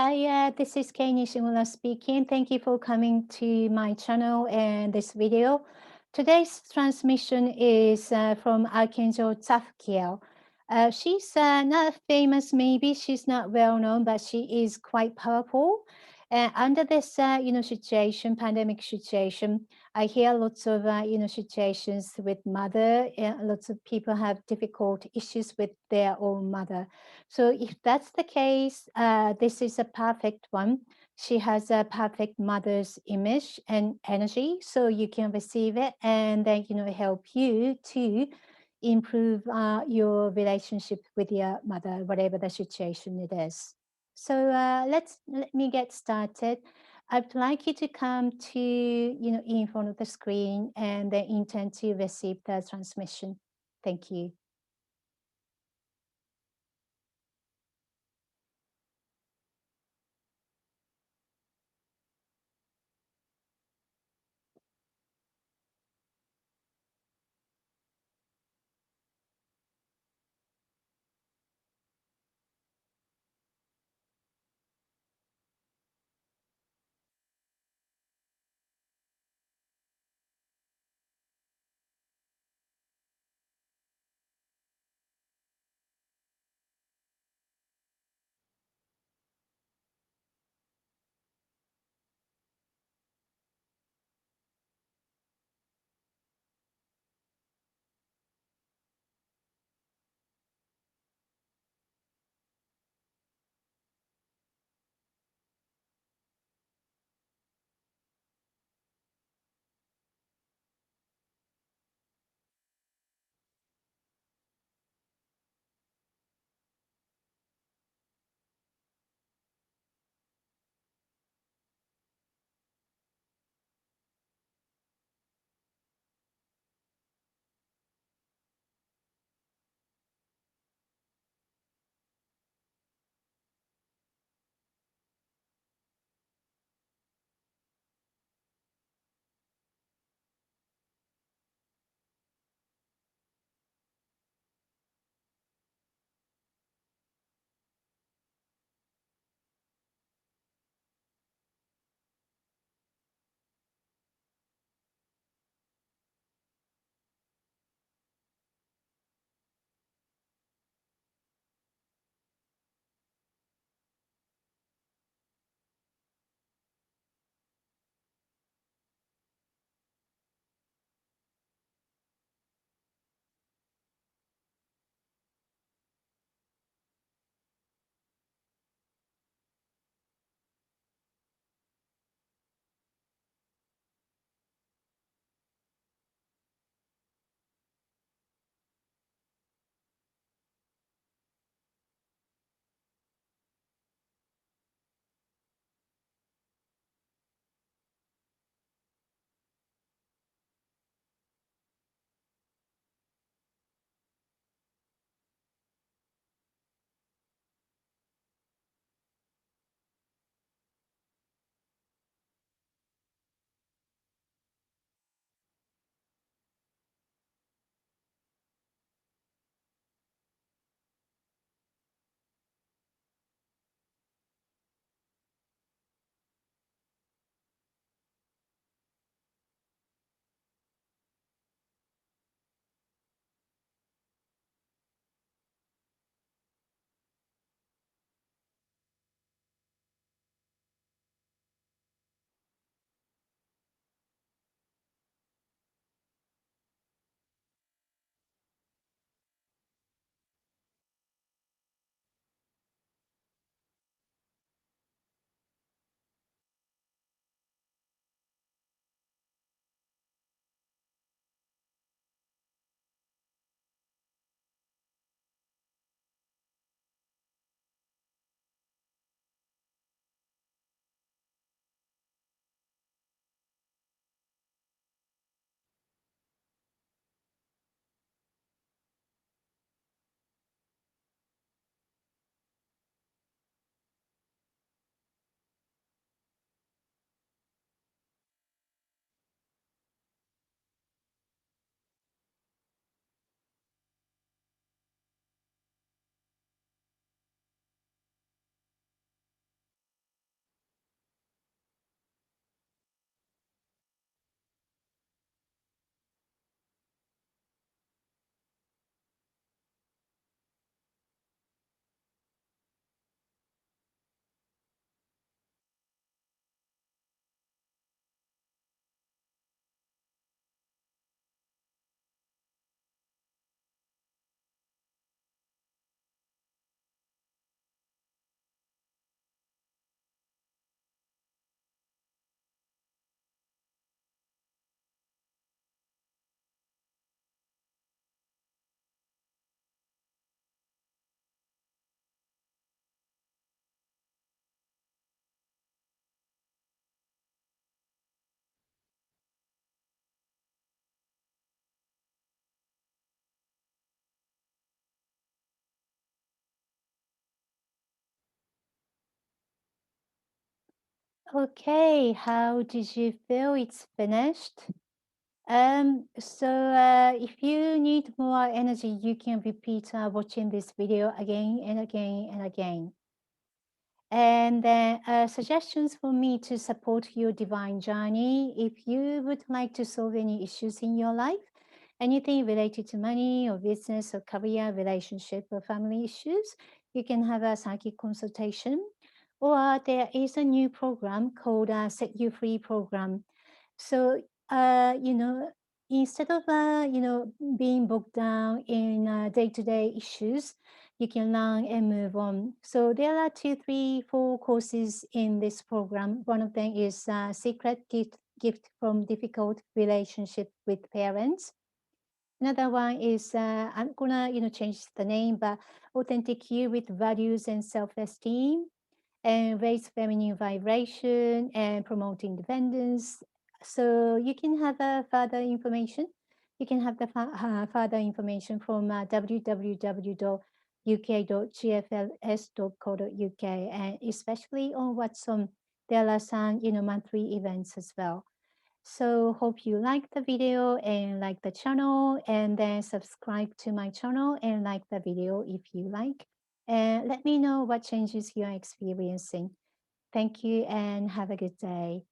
Hi, this is Kei Nishimura speaking. Thank you for coming to my channel and this video. Today's transmission is from Archangel Tzafukiel. She's not famous, maybe she's not well known, but she is quite powerful. And under this, situation, pandemic situation, I hear lots of, situations with mother. Lots of people have difficult issues with their own mother. So if that's the case, this is a perfect one. She has a perfect mother's image and energy, so you can receive it and then help you to improve your relationship with your mother, whatever the situation it is. So let me get started. I'd like you to come to in front of the screen and then intend to receive the transmission. Thank you. Okay, how did you feel it's finished? If you need more energy, you can repeat watching this video again and again and again. And then suggestions for me to support your divine journey. If you would like to solve any issues in your life, anything related to money or business or career, relationship or family issues, you can have a psychic consultation. Or there is a new program called Set You Free program. So, instead of, being bogged down in day-to-day issues, you can learn and move on. So there are two, three, four courses in this program. One of them is Secret Gift from Difficult Relationship with Parents. Another one is I'm gonna change the name, but Authentic You with Values and Self-Esteem, and raise feminine vibration and promote independence. So you can have further information. You can have the further information from www.uk.gfls.co.uk, and especially on Watson, there are some monthly events as well. So hope you like the video and like the channel, and then subscribe to my channel and like the video if you like. And let me know what changes you're experiencing. Thank you and have a good day.